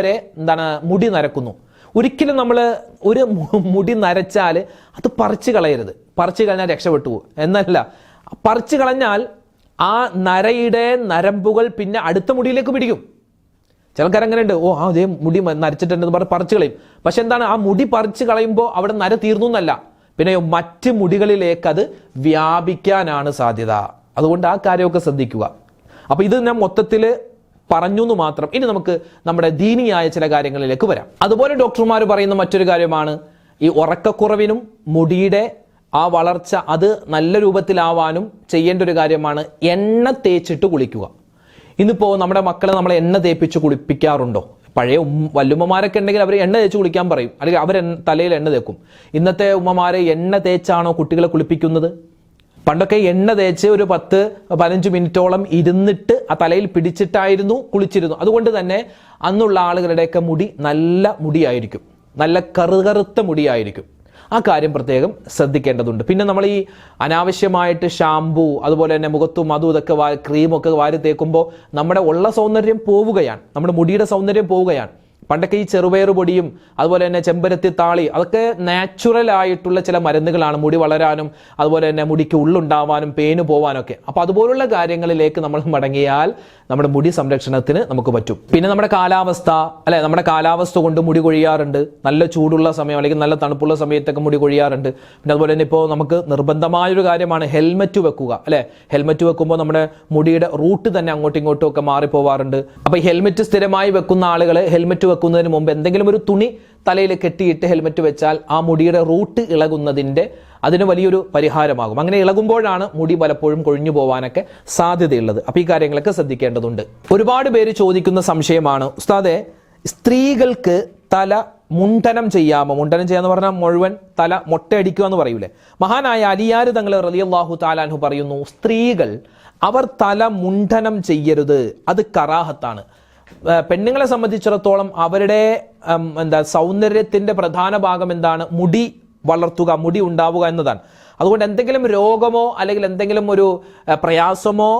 മുടി നരക്കുന്നു. ഒരിക്കലും നമ്മൾ ഒരു മുടി നരച്ചാൽ അത് പറിച്ചു കളയരുത്. പറിച്ചു കളഞ്ഞാൽ രക്ഷപ്പെട്ടു പോകും എന്നല്ല, പറിച്ചു കളഞ്ഞാൽ ആ നരയുടെ നരമ്പുകൾ പിന്നെ അടുത്ത മുടിയിലേക്ക് പിടിക്കും. ചിലക്കാരങ്ങനെ ഉണ്ട്, അതേ മുടി നരച്ചിട്ടുണ്ടെന്ന് പറഞ്ഞ് പറിച്ചു കളയും. പക്ഷെ ആ മുടി പറിച്ചു കളയുമ്പോൾ അവിടെ നര തീർന്നു എന്നല്ല, പിന്നെ മറ്റ് മുടികളിലേക്ക് അത് വ്യാപിക്കാനാണ് സാധ്യത. അതുകൊണ്ട് ആ കാര്യമൊക്കെ ശ്രദ്ധിക്കുക. അപ്പൊ ഇത് ഞാൻ മൊത്തത്തിൽ പറഞ്ഞു എന്ന് മാത്രം. ഇനി നമുക്ക് നമ്മുടെ ദീനിയായ ചില കാര്യങ്ങളിലേക്ക് വരാം. അതുപോലെ ഡോക്ടർമാർ പറയുന്ന മറ്റൊരു കാര്യമാണ് ഈ ഉറക്കക്കുറവിനും മുടിയുടെ ആ വളർച്ച അത് നല്ല രൂപത്തിലാവാനും ചെയ്യേണ്ട ഒരു കാര്യമാണ് എണ്ണ തേച്ചിട്ട് കുളിക്കുക. ഇന്നിപ്പോൾ നമ്മുടെ മക്കളെ നമ്മൾ എണ്ണ തേപ്പിച്ച് കുളിപ്പിക്കാറുണ്ടോ? പഴയ വല്ലുമ്മമാരൊക്കെ ഉണ്ടെങ്കിൽ അവർ എണ്ണ തേച്ച് കുളിക്കാൻ പറയും, അല്ലെങ്കിൽ അവർ തലയിൽ എണ്ണ തേക്കും. ഇന്നത്തെ ഉമ്മമാരെ എണ്ണ തേച്ചാണോ കുട്ടികളെ കുളിപ്പിക്കുന്നത്? പണ്ടൊക്കെ എണ്ണ തേച്ച് ഒരു 10-15 മിനിറ്റോളം ഇരുന്നിട്ട് ആ തലയിൽ പിടിച്ചിട്ടായിരുന്നു കുളിച്ചിരുന്നു. അതുകൊണ്ട് തന്നെ അന്നുള്ള ആളുകളുടെയൊക്കെ മുടി നല്ല മുടിയായിരിക്കും, നല്ല കറുകറുത്ത മുടിയായിരിക്കും. ആ കാര്യം പ്രത്യേകം ശ്രദ്ധിക്കേണ്ടതുണ്ട്. പിന്നെ നമ്മൾ ഈ അനാവശ്യമായിട്ട് ഷാംപൂ, അതുപോലെ തന്നെ മുഖത്തും അതും ഇതൊക്കെ ക്രീമൊക്കെ വാരി തേക്കുമ്പോൾ നമ്മുടെ ഉള്ള സൗന്ദര്യം പോവുകയാണ്, നമ്മുടെ മുടിയുടെ സൗന്ദര്യം പോവുകയാണ്. പണ്ടൊക്കെ ഈ ചെറുപയർ പൊടിയും അതുപോലെ തന്നെ ചെമ്പരത്തി താളി അതൊക്കെ നാച്ചുറൽ ആയിട്ടുള്ള ചില മരുന്നുകളാണ് മുടി വളരാനും അതുപോലെ തന്നെ മുടിക്ക് ഉള്ളുണ്ടാവാനും പേന് പോവാനൊക്കെ. അപ്പൊ അതുപോലുള്ള കാര്യങ്ങളിലേക്ക് നമ്മൾ മടങ്ങിയാൽ നമ്മുടെ മുടി സംരക്ഷണത്തിന് നമുക്ക് പറ്റും. പിന്നെ നമ്മുടെ കാലാവസ്ഥ, അല്ലെ, നമ്മുടെ കാലാവസ്ഥ കൊണ്ട് മുടി കൊഴിയാറുണ്ട്. നല്ല ചൂടുള്ള സമയം അല്ലെങ്കിൽ നല്ല തണുപ്പുള്ള സമയത്തൊക്കെ മുടി കൊഴിയാറുണ്ട്. പിന്നെ അതുപോലെ തന്നെ ഇപ്പോൾ നമുക്ക് നിർബന്ധമായൊരു കാര്യമാണ് ഹെൽമെറ്റ് വെക്കുക, അല്ലെ. ഹെൽമെറ്റ് വെക്കുമ്പോൾ നമ്മുടെ മുടിയുടെ റൂട്ട് തന്നെ അങ്ങോട്ടും ഇങ്ങോട്ടും ഒക്കെ മാറിപ്പോവാറുണ്ട്. അപ്പൊ ഹെൽമെറ്റ് സ്ഥിരമായി വെക്കുന്ന ആളുകൾ ഹെൽമെറ്റ് വെക്കുന്നതിന് മുമ്പ് എന്തെങ്കിലും ഒരു തുണി തലയിൽ കെട്ടിയിട്ട് ഹെൽമെറ്റ് വെച്ചാൽ ആ മുടിയുടെ റൂട്ട് ഇളകുന്നതിന്റെ അതിന് വലിയൊരു പരിഹാരമാകും. അങ്ങനെ ഇളകുമ്പോഴാണ് മുടി പലപ്പോഴും കൊഴിഞ്ഞു പോകാനൊക്കെ സാധ്യതയുള്ളത്. അപ്പോൾ ഈ കാര്യങ്ങളൊക്കെ ശ്രദ്ധിക്കേണ്ടതുണ്ട്. ഒരുപാട് പേര് ചോദിക്കുന്ന സംശയമാണ്, ഉസ്താദെ, സ്ത്രീകൾക്ക് തല മുണ്ടനം ചെയ്യാമോ? മുണ്ടനം ചെയ്യാന്ന് പറഞ്ഞാൽ മുഴുവൻ തല മൊട്ടയടിക്കുക എന്ന് പറയൂലേ. മഹാനായ അലിയാർ തങ്ങൾ റളിയല്ലാഹു തആല അൻഹു പറയുന്നു, സ്ത്രീകൾ അവർ തല മുണ്ടനം ചെയ്യരുത്, അത് കറാഹത്താണ്. പെണ്ണുങ്ങളെ സംബന്ധിച്ചിടത്തോളം അവരുടെ സൗന്ദര്യത്തിന്റെ പ്രധാന ഭാഗം എന്താണ്? മുടി വളർത്തുക, മുടി ഉണ്ടാവുക എന്നതാണ്. അതുകൊണ്ട് എന്തെങ്കിലും രോഗമോ അല്ലെങ്കിൽ എന്തെങ്കിലും ഒരു പ്രയാസമോ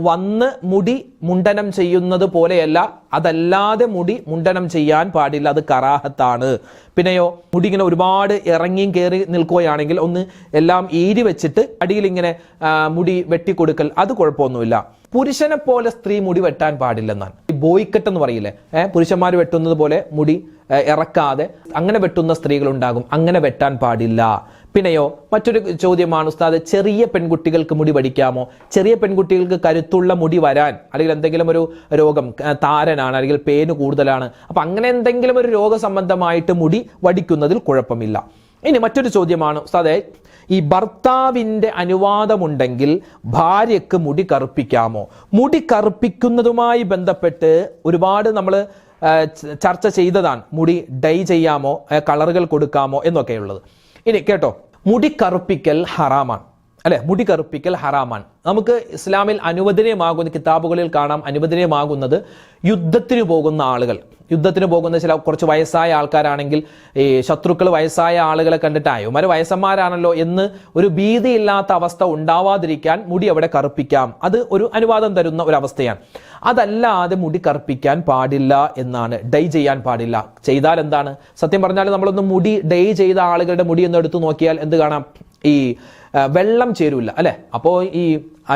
വന്ന് മുടി മുണ്ടനം ചെയ്യുന്നത് പോലെയല്ല, അതല്ലാതെ മുടി മുണ്ടനം ചെയ്യാൻ പാടില്ല, അത് കറാഹത്താണ്. പിന്നെയോ മുടി ഇങ്ങനെ ഒരുപാട് ഇറങ്ങിയും കയറി നിൽക്കുകയാണെങ്കിൽ ഒന്ന് എല്ലാം ഈരി വെച്ചിട്ട് അടിയിൽ ഇങ്ങനെ മുടി വെട്ടിക്കൊടുക്കൽ, അത് കുഴപ്പമൊന്നുമില്ല. പുരുഷനെ പോലെ സ്ത്രീ മുടി വെട്ടാൻ പാടില്ലെന്നാണ്. ബോയ്ക്കട്ട് എന്ന് പറയില്ലേ, പുരുഷന്മാർ വെട്ടുന്നത് പോലെ മുടി ഇറക്കാതെ അങ്ങനെ വെട്ടുന്ന സ്ത്രീകളുണ്ടാകും, അങ്ങനെ വെട്ടാൻ പാടില്ല. പിന്നെയോ മറ്റൊരു ചോദ്യമാണ്, ഉസ്താദ്, ചെറിയ പെൺകുട്ടികൾക്ക് മുടി വടിക്കാമോ? ചെറിയ പെൺകുട്ടികൾക്ക് കരുത്തുള്ള മുടി വരാൻ അല്ലെങ്കിൽ എന്തെങ്കിലും ഒരു രോഗം, താരനാണ് അല്ലെങ്കിൽ പേന് കൂടുതലാണ്, അപ്പൊ അങ്ങനെ എന്തെങ്കിലും ഒരു രോഗസംബന്ധമായിട്ട് മുടി വടിക്കുന്നതിൽ കുഴപ്പമില്ല. ഇനി മറ്റൊരു ചോദ്യമാണ് ഉസ്താദേ, ഈ ഭർത്താവിൻ്റെ അനുവാദമുണ്ടെങ്കിൽ ഭാര്യയ്ക്ക് മുടി കറുപ്പിക്കാമോ? മുടി കറുപ്പിക്കുന്നതുമായി ബന്ധപ്പെട്ട് ഒരുപാട് നമ്മൾ ചർച്ച ചെയ്തതാണ്. മുടി ഡൈ ചെയ്യാമോ, കളറുകൾ കൊടുക്കാമോ എന്നൊക്കെയുള്ളത്. ഇനി കേട്ടോ, മുടി കറുപ്പിക്കൽ ഹറാമാണ് അല്ലെ? മുടി കറുപ്പിക്കൽ ഹറാമാണ്. നമുക്ക് ഇസ്ലാമിൽ അനുവദനീയമാകുന്ന കിതാബുകളിൽ കാണാം, അനുവദനീയമാകുന്നത് യുദ്ധത്തിന് പോകുന്ന ആളുകൾ, യുദ്ധത്തിന് പോകുന്ന ചില കുറച്ച് വയസ്സായ ആൾക്കാരാണെങ്കിൽ ഈ ശത്രുക്കൾ വയസ്സായ ആളുകളെ കണ്ടിട്ടായോ ഇവന്മാർ വയസ്സന്മാരാണല്ലോ എന്ന് ഒരു ഭീതിയില്ലാത്ത അവസ്ഥ ഉണ്ടാവാതിരിക്കാൻ മുടി അവിടെ കറുപ്പിക്കാം. അത് ഒരു അനുവാദം തരുന്ന ഒരു അവസ്ഥയാണ്. അതല്ലാതെ മുടി കറുപ്പിക്കാൻ പാടില്ല എന്നാണ്, ഡൈ ചെയ്യാൻ പാടില്ല. ചെയ്താൽ എന്താണ്? സത്യം പറഞ്ഞാൽ നമ്മളൊന്ന് മുടി ഡൈ ചെയ്ത ആളുകളുടെ മുടി ഒന്ന് എടുത്തു നോക്കിയാൽ എന്ത് കാണാം? ഈ വെള്ളം ചേരൂല അല്ലെ? അപ്പോൾ ഈ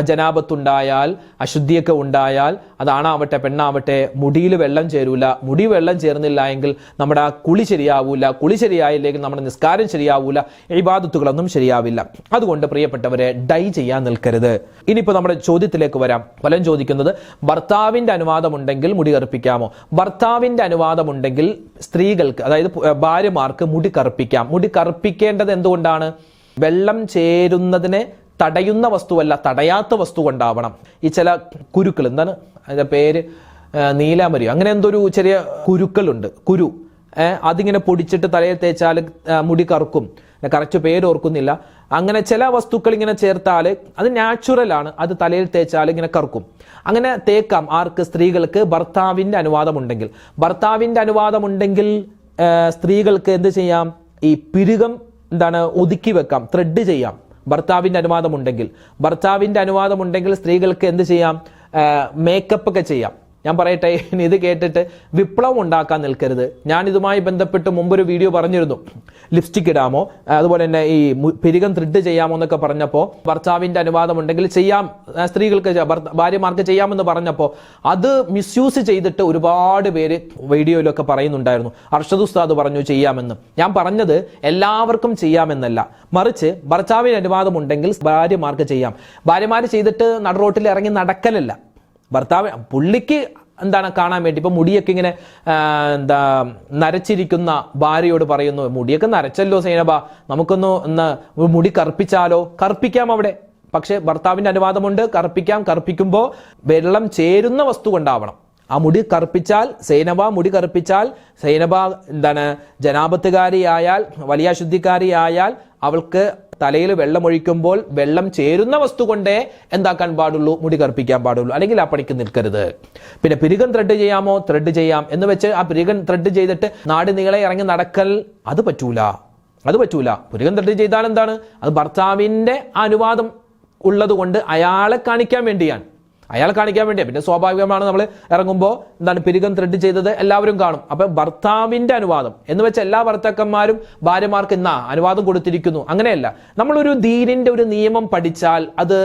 ജനാപത്തുണ്ടായാൽ, അശുദ്ധിയൊക്കെ ഉണ്ടായാൽ, അതാണാവട്ടെ പെണ്ണാവട്ടെ, മുടിയിൽ വെള്ളം ചേരൂല. മുടി വെള്ളം ചേർന്നില്ല എങ്കിൽ നമ്മുടെ കുളി ശരിയാവൂല. കുളി ശരിയായില്ലെങ്കിൽ നമ്മുടെ നിസ്കാരം ശരിയാവൂല, ഇബാദത്തുകളൊന്നും ശരിയാവില്ല. അതുകൊണ്ട് പ്രിയപ്പെട്ടവരെ, ഡൈ ചെയ്യാൻ നിൽക്കരുത്. ഇനിയിപ്പോൾ നമ്മുടെ ചോദ്യത്തിലേക്ക് വരാം. പലരും ചോദിക്കുന്നത് ഭർത്താവിൻ്റെ അനുവാദമുണ്ടെങ്കിൽ മുടി കറുപ്പിക്കാമോ? ഭർത്താവിൻ്റെ അനുവാദമുണ്ടെങ്കിൽ സ്ത്രീകൾക്ക്, അതായത് ഭാര്യമാർക്ക് മുടി കറുപ്പിക്കാം. മുടി കറുപ്പിക്കേണ്ടത് എന്തുകൊണ്ടാണ്? വെള്ളം ചേരുന്നതിനെ തടയുന്ന വസ്തുവല്ല, തടയാത്ത വസ്തു കൊണ്ടാവണം. ഈ ചില കുരുക്കൾ, എന്താണ് അതിൻ്റെ പേര്, നീലാമരി, അങ്ങനെ എന്തൊരു ചെറിയ കുരുക്കളുണ്ട്, കുരു, അതിങ്ങനെ പൊടിച്ചിട്ട് തലയിൽ തേച്ചാൽ മുടി കറുക്കും. കറക്റ്റ് പേര് ഓർക്കുന്നില്ല. അങ്ങനെ ചില വസ്തുക്കൾ ഇങ്ങനെ ചേർത്താൽ അത് നാച്ചുറലാണ്, അത് തലയിൽ തേച്ചാൽ ഇങ്ങനെ കറുക്കും. അങ്ങനെ തേക്കാം. ആർക്ക്? സ്ത്രീകൾക്ക്, ഭർത്താവിൻ്റെ അനുവാദമുണ്ടെങ്കിൽ. ഭർത്താവിൻ്റെ അനുവാദമുണ്ടെങ്കിൽ സ്ത്രീകൾക്ക് എന്ത് ചെയ്യാം? ഈ പിരുകം ഒതുക്കി വെക്കാം, ത്രെഡ് ചെയ്യാം. ഭർത്താവിൻ്റെ അനുവാദമുണ്ടെങ്കിൽ, ഭർത്താവിൻ്റെ അനുവാദമുണ്ടെങ്കിൽ സ്ത്രീകൾക്ക് എന്ത് ചെയ്യാം? മേക്കപ്പ് ഒക്കെ ചെയ്യാം. ഞാൻ പറയട്ടെ, ഇത് കേട്ടിട്ട് വിപ്ലവം ഉണ്ടാക്കാൻ നിൽക്കരുത്. ഞാൻ ഇതുമായി ബന്ധപ്പെട്ട് മുമ്പൊരു വീഡിയോ പറഞ്ഞിരുന്നു. ലിപ്സ്റ്റിക് ഇടാമോ, അതുപോലെ തന്നെ ഈ പിരികം ത്രെഡ് ചെയ്യാമോ എന്നൊക്കെ പറഞ്ഞപ്പോൾ ഭർത്താവിൻ്റെ അനുവാദമുണ്ടെങ്കിൽ ചെയ്യാം, സ്ത്രീകൾക്ക് ഭാര്യമാർക്ക് ചെയ്യാമെന്ന് പറഞ്ഞപ്പോൾ അത് മിസ്യൂസ് ചെയ്തിട്ട് ഒരുപാട് പേര് വീഡിയോയിലൊക്കെ പറയുന്നുണ്ടായിരുന്നു. അർഷദ് ഉസ്താദ് പറഞ്ഞു ചെയ്യാമെന്ന്. ഞാൻ പറഞ്ഞത് എല്ലാവർക്കും ചെയ്യാമെന്നല്ല, മറിച്ച് ഭർത്താവിന് അനുവാദമുണ്ടെങ്കിൽ ഭാര്യമാർക്ക് ചെയ്യാം. ഭാര്യമാർ ചെയ്തിട്ട് നടുറോട്ടിൽ ഇറങ്ങി നടക്കലല്ല. ഭർത്താവ് പുള്ളിക്ക് കാണാൻ വേണ്ടി, ഇപ്പൊ മുടിയൊക്കെ ഇങ്ങനെ നരച്ചിരിക്കുന്ന ഭാര്യയോട് പറയുന്നു, മുടിയൊക്കെ നരച്ചല്ലോ സൈനബ, നമുക്കൊന്ന് മുടി കറുപ്പിച്ചാലോ? കറുപ്പിക്കാം അവിടെ. പക്ഷെ ഭർത്താവിന്റെ അനുവാദമുണ്ട്, കറുപ്പിക്കാം. കറുപ്പിക്കുമ്പോൾ വെള്ളം ചേരുന്ന വസ്തു കൊണ്ടാവണം. ആ മുടി കറുപ്പിച്ചാൽ, മുടി കറുപ്പിച്ചാൽ സൈനബ ജനാപത്തുകാരിയായാൽ, വലിയ അശുദ്ധിക്കാരിയായാൽ അവൾക്ക് തലയിൽ വെള്ളമൊഴിക്കുമ്പോൾ വെള്ളം ചേരുന്ന വസ്തു കൊണ്ടേ എന്താക്കാൻ പാടുള്ളൂ? മുടി കറുപ്പിക്കാൻ പാടുള്ളൂ. അല്ലെങ്കിൽ ആ പണിക്ക് നിൽക്കരുത്. പിന്നെ പിരികം ത്രെഡ് ചെയ്യാമോ? ത്രെഡ് ചെയ്യാം എന്ന് വെച്ച് ആ പിരികം ത്രെഡ് ചെയ്തിട്ട് നാട് നീളെ ഇറങ്ങി നടക്കൽ അത് പറ്റൂല. പിരികം ത്രെഡ് ചെയ്താൽ എന്താണ്? അത് ഭർത്താവിൻ്റെ അനുവാദം ഉള്ളത് കൊണ്ട് അയാളെ കാണിക്കാൻ വേണ്ടിയാണ്. പിന്നെ സ്വാഭാവികമാണ് നമ്മൾ ഇറങ്ങുമ്പോൾ പിരികം ത്രെഡ് ചെയ്തത് എല്ലാവരും കാണും. അപ്പൊ ഭർത്താവിന്റെ അനുവാദം എന്ന് വെച്ചാൽ എല്ലാ ഭർത്താക്കന്മാരും ഭാര്യമാർക്ക് അനുവാദം കൊടുത്തിരിക്കുന്നു, അങ്ങനെയല്ല. നമ്മളൊരു ദീനിന്റെ ഒരു നിയമം പഠിച്ചാൽ അത്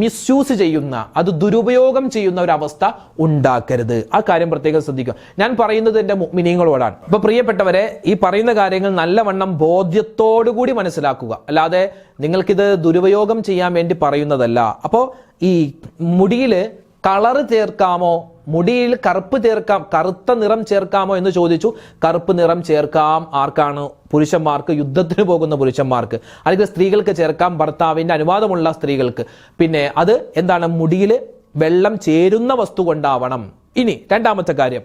മിസ്യൂസ് ചെയ്യുന്ന, അത് ദുരുപയോഗം ചെയ്യുന്ന ഒരു അവസ്ഥ ഉണ്ടാക്കരുത്. ആ കാര്യം പ്രത്യേകം ശ്രദ്ധിക്കുക. ഞാൻ പറയുന്നത് എൻ്റെ മുഅ്മിനീങ്ങളോടാണ്. അപ്പൊ പ്രിയപ്പെട്ടവരെ, ഈ പറയുന്ന കാര്യങ്ങൾ നല്ലവണ്ണം ബോധ്യത്തോടുകൂടി മനസ്സിലാക്കുക. അല്ലാതെ നിങ്ങൾക്കിത് ദുരുപയോഗം ചെയ്യാൻ വേണ്ടി പറയുന്നതല്ല. അപ്പോൾ ഈ മുടിയിൽ കളറ് ചേർക്കാമോ, മുടിയിൽ കറുപ്പ് ചേർക്കാം, കറുത്ത നിറം ചേർക്കാമോ എന്ന് ചോദിച്ചു. കറുപ്പ് നിറം ചേർക്കാം. ആർക്കാണ്? പുരുഷന്മാർക്ക്, യുദ്ധത്തിന് പോകുന്ന പുരുഷന്മാർക്ക്. അല്ലെങ്കിൽ സ്ത്രീകൾക്ക് ചേർക്കാം, ഭർത്താവിൻ്റെ അനുവാദമുള്ള സ്ത്രീകൾക്ക്. പിന്നെ അത് മുടിയിൽ വെള്ളം ചേരുന്ന വസ്തു കൊണ്ടാവണം. ഇനി രണ്ടാമത്തെ കാര്യം,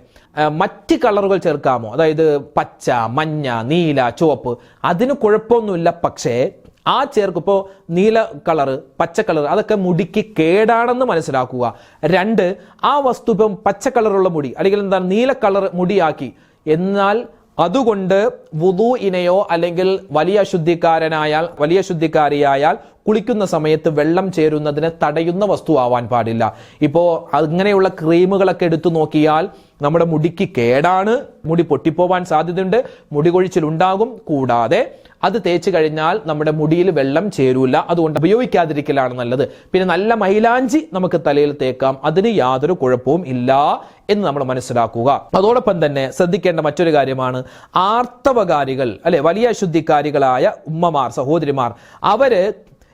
മറ്റ് കളറുകൾ ചേർക്കാമോ? അതായത് പച്ച, മഞ്ഞ, നീല, ചുവപ്പ്, അതിന് കുഴപ്പമൊന്നുമില്ല. പക്ഷേ ആ ചേർക്കുമ്പോൾ നീല കളറ്, പച്ച കളർ, അതൊക്കെ മുടിക്ക് കേടാണെന്ന് മനസ്സിലാക്കുക. രണ്ട്, ആ വസ്തു ഇപ്പം പച്ച കളറുള്ള മുടി അല്ലെങ്കിൽ നീല കളർ മുടിയാക്കി, എന്നാൽ അതുകൊണ്ട് വുദൂഇനെയോ അല്ലെങ്കിൽ വലിയ ശുദ്ധിക്കാരിയായാൽ കുളിക്കുന്ന സമയത്ത് വെള്ളം ചേരുന്നതിനെ തടയുന്ന വസ്തു ആവാൻ പാടില്ല. ഇപ്പോൾ അങ്ങനെയുള്ള ക്രീമുകളൊക്കെ എടുത്തു നോക്കിയാൽ നമ്മുടെ മുടിക്ക് കേടാണ്, മുടി പൊട്ടിപ്പോവാൻ സാധ്യതയുണ്ട്, മുടി കൊഴിച്ചിലുണ്ടാകും. കൂടാതെ അത് തേച്ച് കഴിഞ്ഞാൽ നമ്മുടെ മുടിയിൽ വെള്ളം ചേരൂല. അതുകൊണ്ട് ഉപയോഗിക്കാതിരിക്കലാണ് നല്ലത്. പിന്നെ നല്ല മൈലാഞ്ചി നമുക്ക് തലയിൽ തേക്കാം, അതിന് യാതൊരു കുഴപ്പവും ഇല്ല എന്ന് നമ്മൾ മനസ്സിലാക്കുക. അതോടൊപ്പം തന്നെ ശ്രദ്ധിക്കേണ്ട മറ്റൊരു കാര്യമാണ്, ആർത്തവകാരികൾ അല്ലെ, വലിയ അശുദ്ധിക്കാരികളായ ഉമ്മമാർ, സഹോദരിമാർ, അവര്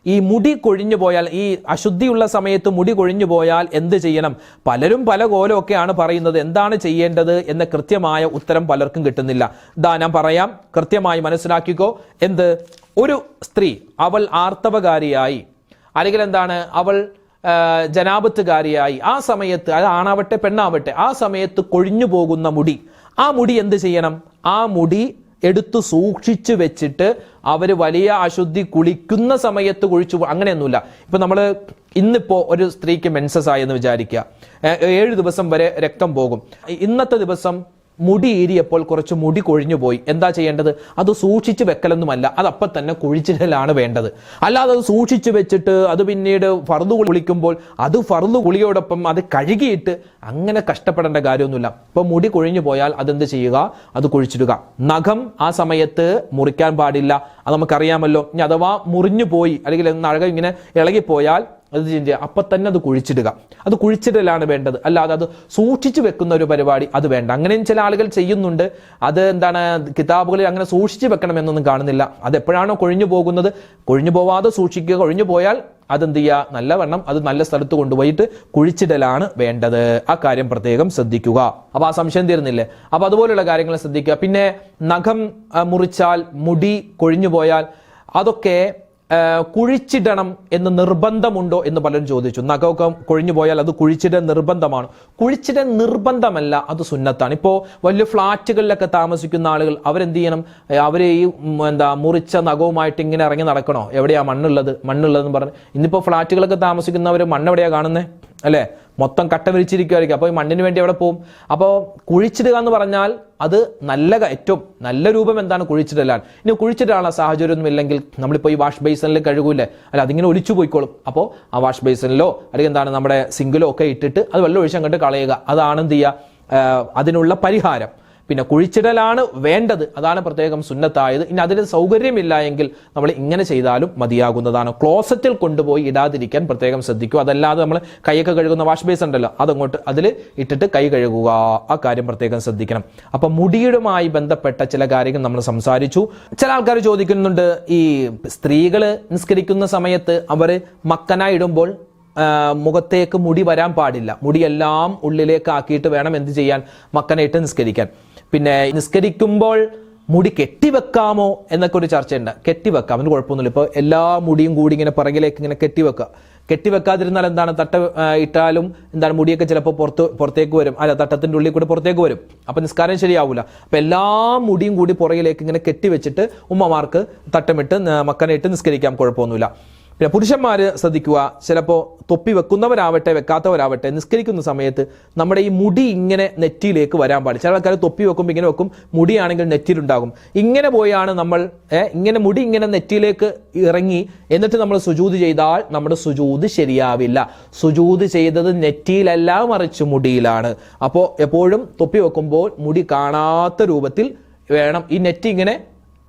ഈ മുടി കൊഴിഞ്ഞു പോയാൽ, ഈ അശുദ്ധിയുള്ള സമയത്ത് മുടി കൊഴിഞ്ഞു പോയാൽ എന്ത് ചെയ്യണം? പലരും പല കോലമൊക്കെയാണ് പറയുന്നത്. എന്താണ് ചെയ്യേണ്ടത് എന്ന കൃത്യമായ ഉത്തരം പലർക്കും കിട്ടുന്നില്ല. ഞാൻ പറയാം, കൃത്യമായി മനസ്സിലാക്കിക്കോ. എന്ത്? ഒരു സ്ത്രീ അവൾ ആർത്തവകാരിയായി, അല്ലെങ്കിൽ എന്താണ്, അവൾ ജനാപത്തുകാരിയായി, ആ സമയത്ത്, അത് ആണാവട്ടെ പെണ്ണാവട്ടെ, ആ സമയത്ത് കൊഴിഞ്ഞു പോകുന്ന മുടി, ആ മുടി എന്ത് ചെയ്യണം? ആ മുടി എടുത്തു സൂക്ഷിച്ചു വെച്ചിട്ട് അവര് വലിയ അശുദ്ധി കുളിക്കുന്ന സമയത്ത് കുഴിച്ചു, അങ്ങനെയൊന്നുമില്ല. ഇപ്പൊ നമ്മള് ഇന്നിപ്പോ ഒരു സ്ത്രീക്ക് മെൻസസ് ആയെന്ന് വിചാരിക്കുക, 7 ദിവസം വരെ രക്തം പോകും. ഇന്നത്തെ ദിവസം മുടി ഈരിയപ്പോൾ കുറച്ച് മുടി കൊഴിഞ്ഞു പോയി. എന്താ ചെയ്യേണ്ടത്? അത് സൂക്ഷിച്ചു വെക്കലൊന്നുമല്ല, അത് അപ്പം തന്നെ കുഴിച്ചിടലാണ് വേണ്ടത്. അല്ലാതെ അത് സൂക്ഷിച്ചു വെച്ചിട്ട് അത് പിന്നീട് ഫർദ് കുളിക്കുമ്പോൾ അത് ഫർദ് കുളിയോടൊപ്പം അത് കഴുകിയിട്ട് അങ്ങനെ കഷ്ടപ്പെടേണ്ട കാര്യമൊന്നുമില്ല. ഇപ്പൊ മുടി കൊഴിഞ്ഞു പോയാൽ അതെന്ത് ചെയ്യുക? അത് കുഴിച്ചിടുക. നഖം ആ സമയത്ത് മുറിക്കാൻ പാടില്ല, അത് നമുക്കറിയാമല്ലോ. ഇനി അഥവാ മുറിഞ്ഞു പോയി അല്ലെങ്കിൽ നഖം ഇങ്ങനെ ഇളകിപ്പോയാൽ അത് അപ്പം തന്നെ അത് കുഴിച്ചിടുക. അത് കുഴിച്ചിടലാണ് വേണ്ടത്, അല്ലാതെ അത് സൂക്ഷിച്ചു വെക്കുന്ന ഒരു പരിപാടി അത് വേണ്ട. അങ്ങനെയും ചില ആളുകൾ ചെയ്യുന്നുണ്ട്. അത് എന്താണ്, കിതാബുകളിൽ അങ്ങനെ സൂക്ഷിച്ചു വെക്കണം എന്നൊന്നും കാണുന്നില്ല. അത് എപ്പോഴാണോ കൊഴിഞ്ഞു പോകുന്നത്, കൊഴിഞ്ഞു പോവാതെ സൂക്ഷിക്കുക. കൊഴിഞ്ഞു പോയാൽ അതെന്ത് ചെയ്യുക? നല്ലവണ്ണം അത് നല്ല സ്ഥലത്ത് കൊണ്ടുപോയിട്ട് കുഴിച്ചിടലാണ് വേണ്ടത്. ആ കാര്യം പ്രത്യേകം ശ്രദ്ധിക്കുക. അപ്പൊ ആ സംശയം തീർന്നില്ലേ? അപ്പൊ അതുപോലുള്ള കാര്യങ്ങൾ ശ്രദ്ധിക്കുക. പിന്നെ നഖം മുറിച്ചാൽ, മുടി കൊഴിഞ്ഞു പോയാൽ അതൊക്കെ കുഴിച്ചിടണം എന്ന് നിർബന്ധമുണ്ടോ എന്ന് പലരും ചോദിച്ചു. നഖമൊക്കെ കൊഴിഞ്ഞു പോയാൽ അത് കുഴിച്ചിടൽ നിർബന്ധമാണ്? കുഴിച്ചിടൽ നിർബന്ധമല്ല, അത് സുന്നത്താണ്. ഇപ്പോൾ വലിയ ഫ്ലാറ്റുകളിലൊക്കെ താമസിക്കുന്ന ആളുകൾ അവരെന്ത് ചെയ്യണം? അവർ ഈ മുറിച്ച നഖവുമായിട്ട് ഇങ്ങനെ ഇറങ്ങി നടക്കണോ? എവിടെയാ മണ്ണുള്ളതെന്ന് പറഞ്ഞ്. ഇന്നിപ്പോൾ ഫ്ലാറ്റുകളൊക്കെ താമസിക്കുന്നവർ മണ്ണെവിടെയാണ് കാണുന്നത്? അല്ലേ? മൊത്തം കട്ട വിരിച്ചിരിക്കുമായിരിക്കും. അപ്പോൾ ഈ മണ്ണിന് വേണ്ടി എവിടെ പോകും? അപ്പോൾ കുഴിച്ചിടുക എന്ന് പറഞ്ഞാൽ അത് ഏറ്റവും നല്ല രൂപം എന്താണ്? കുഴിച്ചിടലാണ്. ഇനി കുഴിച്ചിടാനുള്ള സാഹചര്യമൊന്നും ഇല്ലെങ്കിൽ നമ്മളിപ്പോൾ ഈ വാഷ് ബേസിനിൽ കഴുകൂലേ, അല്ല അതിങ്ങനെ ഒലിച്ചു പോയിക്കോളും. അപ്പോൾ ആ വാഷ് ബേസിനിലോ അല്ലെങ്കിൽ എന്താണ് നമ്മുടെ സിങ്കിലോ ഒക്കെ ഇട്ടിട്ട് അത് വെള്ളം ഒഴിച്ച് അങ്ങോട്ട് കളയുക. അതാണ് എന്ത് ചെയ്യുക? അതിനുള്ള പരിഹാരം. പിന്നെ കുഴിച്ചിടലാണ് വേണ്ടത്, അതാണ് പ്രത്യേകം സുന്നത്തായത്. ഇനി അതിന് സൗകര്യമില്ല എങ്കിൽ നമ്മൾ ഇങ്ങനെ ചെയ്താലും മതിയാകുന്നതാണ്. ക്ലോസറ്റിൽ കൊണ്ടുപോയി ഇടാതിരിക്കാൻ പ്രത്യേകം ശ്രദ്ധിക്കുക. അതല്ലാതെ നമ്മൾ കൈയൊക്കെ കഴുകുന്ന വാഷ് ബേസ് ഉണ്ടല്ലോ, അതങ്ങോട്ട് അതിൽ ഇട്ടിട്ട് കൈ കഴുകുക. ആ കാര്യം പ്രത്യേകം ശ്രദ്ധിക്കണം. അപ്പൊ മുടിയുമായി ബന്ധപ്പെട്ട ചില കാര്യങ്ങൾ നമ്മൾ സംസാരിച്ചു. ചില ആൾക്കാർ ചോദിക്കുന്നുണ്ട്, ഈ സ്ത്രീകൾ നിസ്കരിക്കുന്ന സമയത്ത് അവർ മക്കന ഇടുമ്പോൾ മുഖത്തേക്ക് മുടി വരാൻ പാടില്ല, മുടിയെല്ലാം ഉള്ളിലേക്ക് ആക്കിയിട്ട് വേണം എന്ത് ചെയ്യാൻ? മക്കനയിട്ട് നിസ്കരിക്കാൻ. പിന്നെ നിസ്കരിക്കുമ്പോൾ മുടി കെട്ടിവെക്കാമോ എന്നൊക്കെ ഒരു ചർച്ചയുണ്ട്. കെട്ടിവെക്കാം, അതിന് കുഴപ്പമൊന്നുമില്ല. ഇപ്പോൾ എല്ലാ മുടിയും കൂടി ഇങ്ങനെ പുറകിലേക്ക് ഇങ്ങനെ കെട്ടിവെക്കുക. കെട്ടിവെക്കാതിരുന്നാൽ എന്താണ്? തട്ട ഇട്ടാലും എന്താണ്, മുടിയൊക്കെ ചിലപ്പോൾ പുറത്തേക്ക് വരും. അല്ല, തട്ടത്തിന്റെ ഉള്ളിൽ കൂടെ പുറത്തേക്ക് വരും. അപ്പൊ നിസ്കാരം ശരിയാവൂല. അപ്പൊ എല്ലാ മുടിയും കൂടി പുറകിലേക്ക് ഇങ്ങനെ കെട്ടിവെച്ചിട്ട് ഉമ്മമാർക്ക് തട്ടമിട്ട് മക്കനയിട്ട് നിസ്കരിക്കാം, കുഴപ്പമൊന്നുമില്ല. പിന്നെ പുരുഷന്മാര് ശ്രദ്ധിക്കുക, ചിലപ്പോൾ തൊപ്പി വെക്കുന്നവരാവട്ടെ വെക്കാത്തവരാവട്ടെ നിസ്കരിക്കുന്ന സമയത്ത് നമ്മുടെ ഈ മുടി ഇങ്ങനെ നെറ്റിയിലേക്ക് വരാൻ പാടില്ല. ചില ആൾക്കാർ തൊപ്പി വെക്കുമ്പോൾ ഇങ്ങനെ വെക്കും, മുടിയാണെങ്കിൽ നെറ്റിയിലുണ്ടാകും. ഇങ്ങനെ പോയാണ് നമ്മൾ ഇങ്ങനെ മുടി ഇങ്ങനെ നെറ്റിയിലേക്ക് ഇറങ്ങി എന്നിട്ട് നമ്മൾ സുജൂദ് ചെയ്താൽ നമ്മുടെ സുജൂദ് ശരിയാവില്ല. സുജൂദ് ചെയ്തത് നെറ്റിയിലല്ല, മറിച്ച് മുടിയിലാണ്. അപ്പോൾ എപ്പോഴും തൊപ്പി വെക്കുമ്പോൾ മുടി കാണാത്ത രൂപത്തിൽ വേണം, ഈ നെറ്റി ഇങ്ങനെ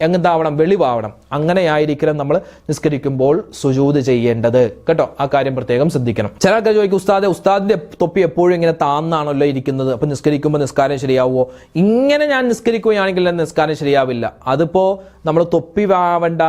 എന്താവണം? വെളിവാവണം. അങ്ങനെയായിരിക്കണം നമ്മൾ നിസ്കരിക്കുമ്പോൾ സുജൂദ് ചെയ്യേണ്ടത് കേട്ടോ. ആ കാര്യം പ്രത്യേകം ശ്രദ്ധിക്കണം. ചില ആൾക്കാർ ചോദിക്കും, ഉസ്താദിന്റെ തൊപ്പി എപ്പോഴും ഇങ്ങനെ താന്നാണല്ലോ ഇരിക്കുന്നത്, അപ്പൊ നിസ്കരിക്കുമ്പോൾ നിസ്കാരം ശരിയാവുമോ? ഇങ്ങനെ ഞാൻ നിസ്കരിക്കുകയാണെങ്കിൽ നിസ്കാരം ശരിയാവില്ല. അതിപ്പോ നമ്മൾ തൊപ്പി വാവേണ്ട,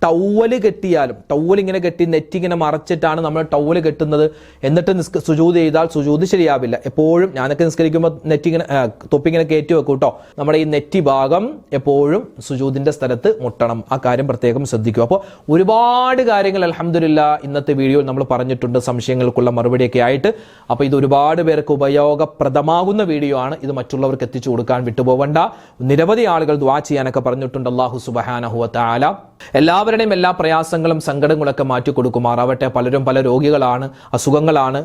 ടൗവല് കെട്ടിയാലും, ടൗവൽ ഇങ്ങനെ കെട്ടി നെറ്റി ഇങ്ങനെ മറച്ചിട്ടാണ് നമ്മൾ ടൗവല് കെട്ടുന്നത്, എന്നിട്ട് സുജൂദ് ചെയ്താൽ സുജൂദ് ശരിയാവില്ല. എപ്പോഴും ഞാനൊക്കെ നിസ്കരിക്കുമ്പോൾ നെറ്റി ഇങ്ങനെ തൊപ്പി ഇങ്ങനെ കയറ്റി വെക്കും കേട്ടോ. നമ്മുടെ ഈ നെറ്റി ഭാഗം എപ്പോഴും സുജൂദിന്റെ സ്ഥലത്ത് മുട്ടണം. ആ കാര്യം പ്രത്യേകം ശ്രദ്ധിക്കുക. അപ്പോൾ ഒരുപാട് കാര്യങ്ങൾ അൽഹംദുലില്ലാ ഇന്നത്തെ വീഡിയോയിൽ നമ്മൾ പറഞ്ഞിട്ടുണ്ട്, സംശയങ്ങൾക്കുള്ള മറുപടിയൊക്കെ ആയിട്ട്. അപ്പോൾ ഇത് ഒരുപാട് പേർക്ക് ഉപയോഗപ്രദമാകുന്ന വീഡിയോ ആണ്. ഇത് മറ്റുള്ളവർക്ക് എത്തിച്ചു കൊടുക്കാൻ വിട്ടുപോകണ്ട. നിരവധി ആളുകൾ ദുആ ചെയ്യാനൊക്കെ പറഞ്ഞിട്ടുണ്ട്. അല്ലാഹു സുബ്ഹാനഹു വ തആല എല്ലാവരുടെയും എല്ലാ പ്രയാസങ്ങളും സങ്കടങ്ങളൊക്കെ മാറ്റി കൊടുക്കുമാറാവട്ടെ. പലരും പല രോഗികളാണ്, അസുഖങ്ങളാണ്,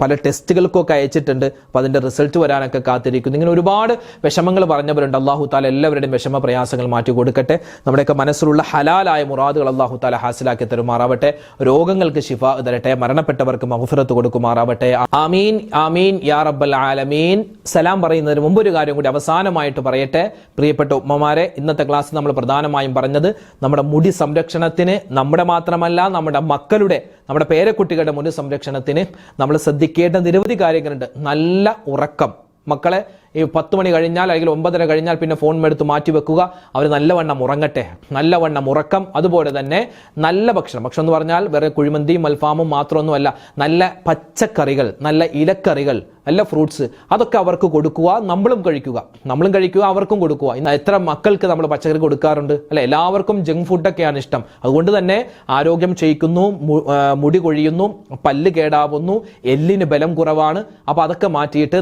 പല ടെസ്റ്റുകൾക്കൊക്കെ അയച്ചിട്ടുണ്ട്. അപ്പോൾ അതിന്റെ റിസൾട്ട് വരാനൊക്കെ കാത്തിരിക്കുന്നു. ഇങ്ങനെ ഒരുപാട് വിഷമങ്ങൾ പറഞ്ഞവരുണ്ട്. അല്ലാഹു തആല എല്ലാവരുടെയും വിഷമ പ്രയാസങ്ങൾ മാറ്റി കൊടുക്കട്ടെ. നമ്മുടെയൊക്കെ മനസ്സിലുള്ള ഹലാലായ മുറാദുകൾ അല്ലാഹു തആല ഹാസിലാക്കി തരുമാറാവട്ടെ. രോഗങ്ങൾക്ക് ശിഫ തരട്ടെ. മരണപ്പെട്ടവർക്ക് മഗ്ഫിറത്ത് കൊടുക്കുമാറാവട്ടെ. ആമീൻ ആമീൻ യാ റബ്ബൽ ആലമീൻ. സലാം പറയുന്നതിന് മുമ്പ് ഒരു കാര്യം കൂടി അവസാനമായിട്ട് പറയട്ടെ. പ്രിയപ്പെട്ട ഉമ്മമാരെ, ഇന്നത്തെ ക്ലാസ് നമ്മൾ പ്രധാനമായും പറഞ്ഞത് നമ്മുടെ മുടി സംരക്ഷണത്തിന്, നമ്മുടെ മാത്രമല്ല നമ്മുടെ മക്കളുടെ, നമ്മുടെ പേരക്കുട്ടികളുടെ മുടി സംരക്ഷണത്തിന് നമ്മൾ ശ്രദ്ധിക്കേണ്ട നിരവധി കാര്യങ്ങളുണ്ട്. നല്ല ഉറക്കം. മക്കളെ ഈ 10 മണി കഴിഞ്ഞാൽ അല്ലെങ്കിൽ 9:30 കഴിഞ്ഞാൽ പിന്നെ ഫോൺ എടുത്ത് മാറ്റി വെക്കുക. അവർ നല്ലവണ്ണം ഉറങ്ങട്ടെ, നല്ലവണ്ണം ഉറക്കം. അതുപോലെ തന്നെ നല്ല ഭക്ഷണം എന്ന് പറഞ്ഞാൽ വേറെ കുഴിമന്തിയും അൽഫാമും മാത്രമൊന്നുമല്ല, നല്ല പച്ചക്കറികൾ, നല്ല ഇലക്കറികൾ, നല്ല ഫ്രൂട്ട്സ്, അതൊക്കെ അവർക്ക് കൊടുക്കുക. നമ്മളും കഴിക്കുക, അവർക്കും കൊടുക്കുക. ഇന്ന് എത്ര മക്കൾക്ക് നമ്മൾ പച്ചക്കറി കൊടുക്കാറുണ്ട് അല്ലെ? എല്ലാവർക്കും ജങ്ക് ഫുഡൊക്കെയാണ് ഇഷ്ടം. അതുകൊണ്ട് തന്നെ ആരോഗ്യം ക്ഷയിക്കുന്നു, മുടി കൊഴിയുന്നു, പല്ല് കേടാവുന്നു, എല്ലിന് ബലം കുറവാണ്. അപ്പൊ അതൊക്കെ മാറ്റിയിട്ട്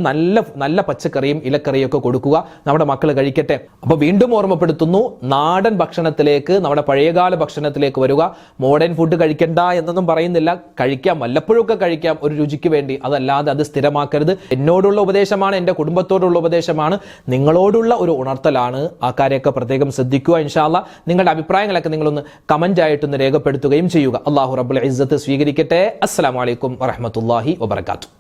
നല്ല പച്ചക്കറിയും ഇലക്കറിയും ഒക്കെ കൊടുക്കുക, നമ്മുടെ മക്കൾ കഴിക്കട്ടെ. അപ്പൊ വീണ്ടും ഓർമ്മപ്പെടുത്തുന്നു, നാടൻ ഭക്ഷണത്തിലേക്ക്, നമ്മുടെ പഴയകാല ഭക്ഷണത്തിലേക്ക് വരിക. മോഡേൺ ഫുഡ് കഴിക്കണ്ട എന്നൊന്നും പറയുന്നില്ല, കഴിക്കാം, വല്ലപ്പോഴൊക്കെ കഴിക്കാം ഒരു രുചിക്ക് വേണ്ടി. അതല്ലാതെ അത് സ്ഥിരമാക്കരുത്. എന്നോടുള്ള ഉപദേശമാണ്, എൻ്റെ കുടുംബത്തോടുള്ള ഉപദേശമാണ്, നിങ്ങളോടുള്ള ഒരു ഉണർത്തലാണ്. ആ കാര്യമൊക്കെ പ്രത്യേകം ശ്രദ്ധിക്കുക. ഇൻഷാ അല്ലാഹ് നിങ്ങളുടെ അഭിപ്രായങ്ങളൊക്കെ നിങ്ങളൊന്ന് കമന്റ് ആയിട്ടൊന്ന് രേഖപ്പെടുത്തുകയും ചെയ്യുക. അല്ലാഹു റബ്ബുൽ ഇസ്സത്ത് സ്വീകരിക്കട്ടെ. അസ്സലാമു അലൈക്കും വറഹ്മത്തുള്ളാഹി വബറകാതുഹു.